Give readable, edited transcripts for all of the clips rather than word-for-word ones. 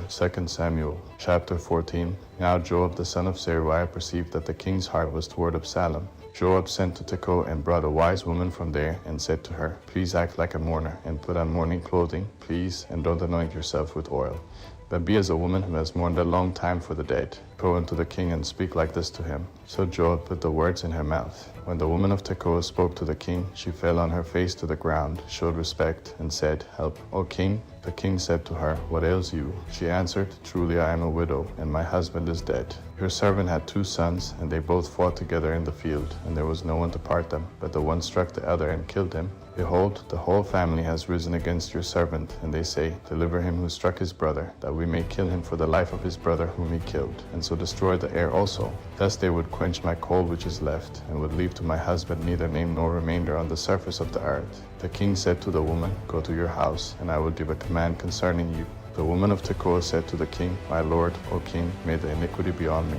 2 Samuel chapter 14. Now Joab the son of Zeruiah perceived that the king's heart was toward Absalom. Joab sent to Tekoa and brought a wise woman from there and said to her, Please act like a mourner and put on mourning clothing, please, and don't anoint yourself with oil. But be as a woman who has mourned a long time for the dead. Go unto the king and speak like this to him. So Joab put the words in her mouth. When the woman of Tekoa spoke to the king, she fell on her face to the ground, showed respect, and said, Help, O king. The king said to her, What ails you? She answered, Truly I am a widow, and my husband is dead. Your servant had 2 sons, and they both fought together in the field, and there was no one to part them. But the one struck the other and killed him. Behold, the whole family has risen against your servant, and they say, Deliver him who struck his brother, that we may kill him for the life of his brother whom he killed, and so destroy the heir also. Thus they would quench my coal which is left, and would leave to my husband neither name nor remainder on the surface of the earth. The king said to the woman, Go to your house, and I will give a command concerning you. The woman of Tekoa said to the king, My lord, O king, may the iniquity be on me,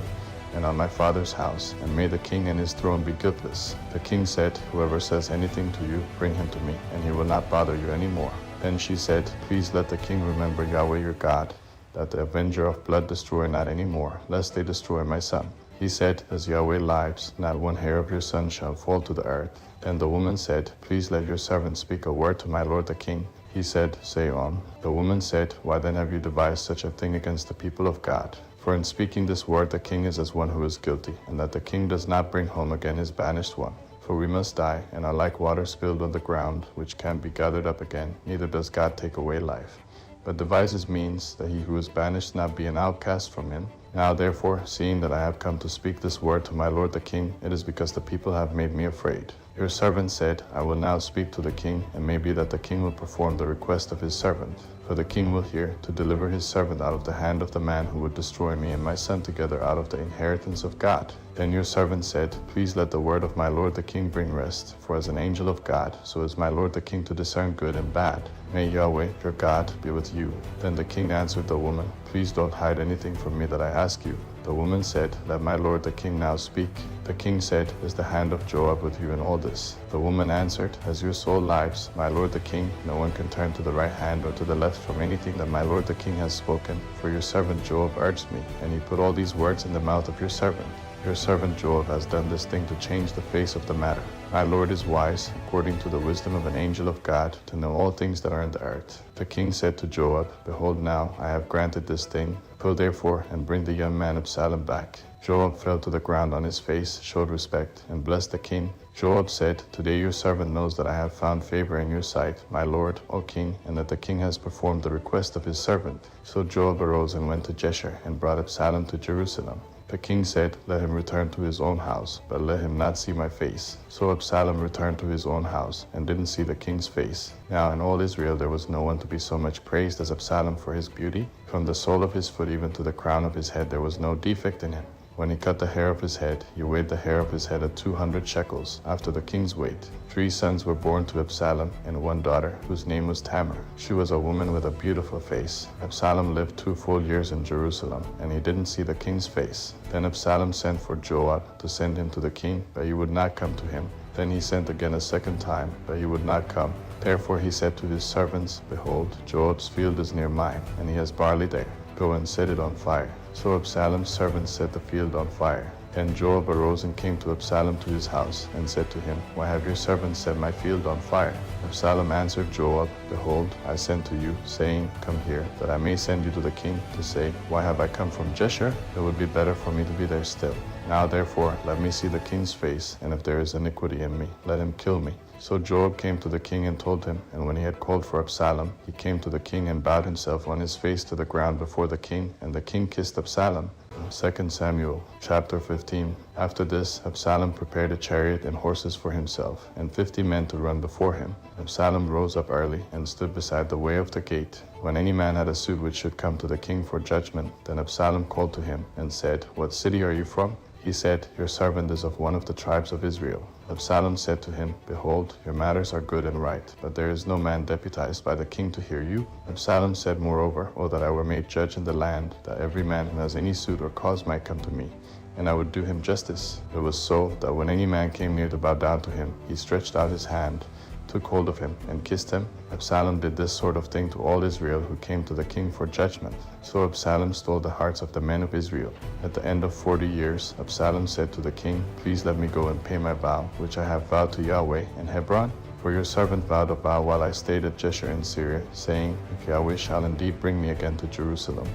and on my father's house, and may the king and his throne be guiltless. The king said, Whoever says anything to you, bring him to me, and he will not bother you any more. Then she said, Please let the king remember Yahweh your God, that the avenger of blood destroy not any more, lest they destroy my son. He said, As Yahweh lives, not one hair of your son shall fall to the earth. Then the woman said, Please let your servant speak a word to my lord the king. He said, Say on. The woman said, Why then have you devised such a thing against the people of God? For in speaking this word the king is as one who is guilty, and that the king does not bring home again his banished one. For we must die, and are like water spilled on the ground, which can't be gathered up again, neither does God take away life, but devises means that he who is banished not be an outcast from him. Now therefore, seeing that I have come to speak this word to my lord the king, it is because the people have made me afraid. Your servant said, I will now speak to the king, and may be that the king will perform the request of his servant. For the king will hear, to deliver his servant out of the hand of the man who would destroy me and my son together out of the inheritance of God. Then your servant said, Please let the word of my lord the king bring rest, for as an angel of God, so is my lord the king to discern good and bad. May Yahweh, your God, be with you. Then the king answered the woman, Please don't hide anything from me that I ask you. The woman said, Let my lord the king now speak. The king said, Is the hand of Joab with you in all this? The woman answered, As your soul lives, my lord the king, no one can turn to the right hand or to the left from anything that my lord the king has spoken. For your servant Joab urged me, and he put all these words in the mouth of your servant. Your servant Joab has done this thing to change the face of the matter. My lord is wise, according to the wisdom of an angel of God, to know all things that are in the earth. The king said to Joab, Behold now, I have granted this thing. Go therefore and bring the young man Absalom back. Joab fell to the ground on his face, showed respect, and blessed the king. Joab said, Today your servant knows that I have found favor in your sight, my lord, O king, and that the king has performed the request of his servant. So Joab arose and went to Jeshurun, and brought Absalom to Jerusalem. The king said, Let him return to his own house, but let him not see my face. So Absalom returned to his own house, and didn't see the king's face. Now in all Israel there was no one to be so much praised as Absalom for his beauty. From the sole of his foot even to the crown of his head there was no defect in him. When he cut the hair of his head, he weighed the hair of his head at 200 shekels, after the king's weight. 3 sons were born to Absalom, and 1 daughter, whose name was Tamar. She was a woman with a beautiful face. Absalom lived 2 full years in Jerusalem, and he didn't see the king's face. Then Absalom sent for Joab to send him to the king, but he would not come to him. Then he sent again a second time, but he would not come. Therefore he said to his servants, Behold, Joab's field is near mine, and he has barley there. Go and set it on fire. So Absalom's servants set the field on fire. Then Joab arose and came to Absalom to his house, and said to him, Why have your servants set my field on fire? Absalom answered Joab, Behold, I sent to you, saying, Come here, that I may send you to the king, to say, Why have I come from Jeshurun? It would be better for me to be there still. Now therefore let me see the king's face, and if there is iniquity in me, let him kill me. So Joab came to the king and told him, and when he had called for Absalom, he came to the king and bowed himself on his face to the ground before the king, and the king kissed Absalom. 2 Samuel chapter 15. After this, Absalom prepared a chariot and horses for himself, and 50 men to run before him. Absalom rose up early and stood beside the way of the gate. When any man had a suit which should come to the king for judgment, then Absalom called to him and said, What city are you from? He said, Your servant is of one of the tribes of Israel. Absalom said to him, Behold, your matters are good and right, but there is no man deputized by the king to hear you. Absalom said moreover, O that I were made judge in the land, that every man who has any suit or cause might come to me, and I would do him justice. It was so that when any man came near to bow down to him, he stretched out his hand took hold of him, and kissed him. Absalom did this sort of thing to all Israel who came to the king for judgment. So Absalom stole the hearts of the men of Israel. At the end of 40 years, Absalom said to the king, "Please let me go and pay my vow, which I have vowed to Yahweh in Hebron. For your servant vowed a vow while I stayed at Jeshurun in Syria, saying, If Yahweh shall indeed bring me again to Jerusalem,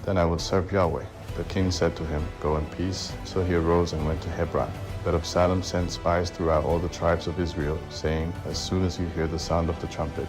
then I will serve Yahweh." The king said to him, "Go in peace." So he arose and went to Hebron. But Absalom sent spies throughout all the tribes of Israel, saying, "As soon as you hear the sound of the trumpet,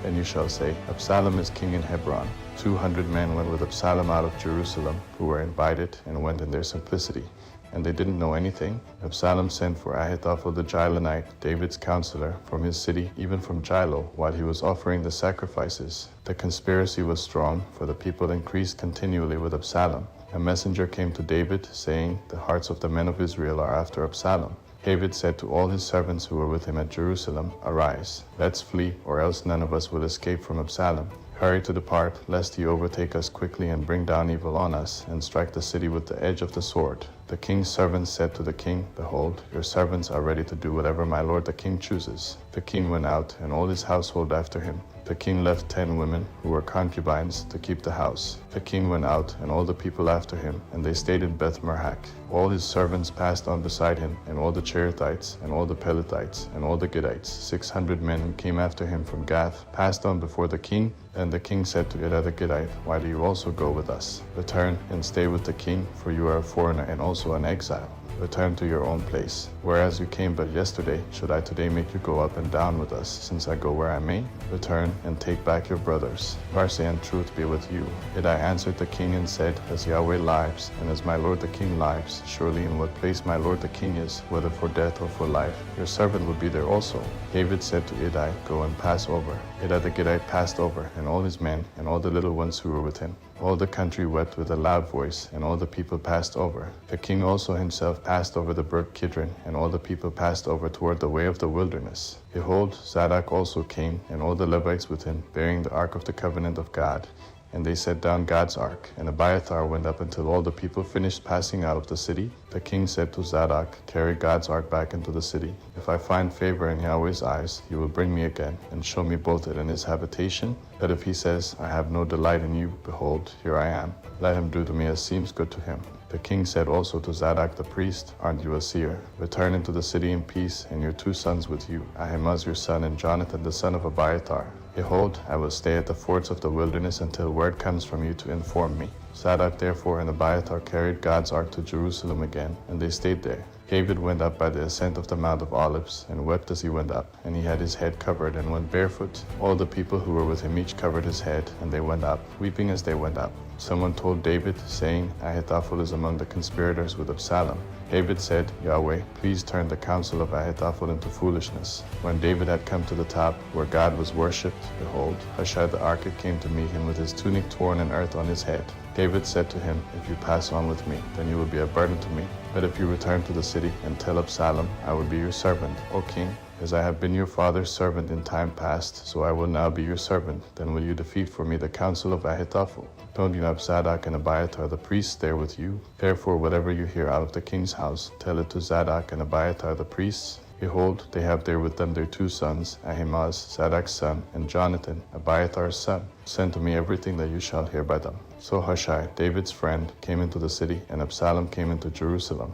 then you shall say, Absalom is king in Hebron." 200 men went with Absalom out of Jerusalem, who were invited and went in their simplicity, and they didn't know anything. Absalom sent for Ahithophel the Gilonite, David's counselor, from his city, even from Gilo, while he was offering the sacrifices. The conspiracy was strong, for the people increased continually with Absalom. A messenger came to David, saying, "The hearts of the men of Israel are after Absalom." David said to all his servants who were with him at Jerusalem, "Arise, let's flee, or else none of us will escape from Absalom. Hurry to depart, lest he overtake us quickly and bring down evil on us, and strike the city with the edge of the sword." The king's servants said to the king, "Behold, your servants are ready to do whatever my lord the king chooses." The king went out, and all his household after him. The king left 10 women, who were concubines, to keep the house. The king went out, and all the people after him, and they stayed in Beth-Merhak. All his servants passed on beside him, and all the Cherethites, and all the Pelethites, and all the Gittites, 600 men who came after him from Gath, passed on before the king. Then the king said to Iddah the Gittite, "Why do you also go with us? Return and stay with the king, for you are a foreigner and also an exile. Return to your own place. Whereas you came but yesterday, should I today make you go up and down with us, since I go where I may? Return and take back your brothers. Mercy and truth be with you." Iddah answered the king and said, "As Yahweh lives, and as my lord the king lives, surely in what place my lord the king is, whether for death or for life, your servant will be there also." David said to Iddah, "Go and pass over." Iddah the Gittite passed over, and all his men, and all the little ones who were with him. All the country wept with a loud voice, and all the people passed over. The king also himself passed over the brook Kidron, and all the people passed over toward the way of the wilderness. Behold, Zadok also came, and all the Levites with him, bearing the ark of the covenant of God. And they set down God's ark, and Abiathar went up until all the people finished passing out of the city. The king said to Zadok, "Carry God's ark back into the city. If I find favor in Yahweh's eyes, he will bring me again, and show me both it and his habitation. But if he says, I have no delight in you, behold, here I am. Let him do to me as seems good to him." The king said also to Zadok the priest, "Aren't you a seer? Return into the city in peace, and your 2 sons with you, Ahimaaz your son, and Jonathan the son of Abiathar. Behold, I will stay at the fords of the wilderness until word comes from you to inform me." Zadok therefore and Abiathar carried God's ark to Jerusalem again, and they stayed there. David went up by the ascent of the Mount of Olives, and wept as he went up, and he had his head covered, and went barefoot. All the people who were with him each covered his head, and they went up, weeping as they went up. Someone told David, saying, "Ahithophel is among the conspirators with Absalom." David said, "Yahweh, please turn the counsel of Ahithophel into foolishness." When David had come to the top, where God was worshipped, behold, Hushai the Archite came to meet him with his tunic torn and earth on his head. David said to him, "If you pass on with me, then you will be a burden to me. But if you return to the city and tell Absalom, I will be your servant, O king. As I have been your father's servant in time past, so I will now be your servant. Then will you defeat for me the counsel of Ahithophel? Don't you have Zadok and Abiathar the priests there with you? Therefore whatever you hear out of the king's house, tell it to Zadok and Abiathar the priests. Behold, they have there with them their 2 sons, Ahimaaz, Zadok's son, and Jonathan, Abiathar's son. Send to me everything that you shall hear by them." So Hushai, David's friend, came into the city, and Absalom came into Jerusalem.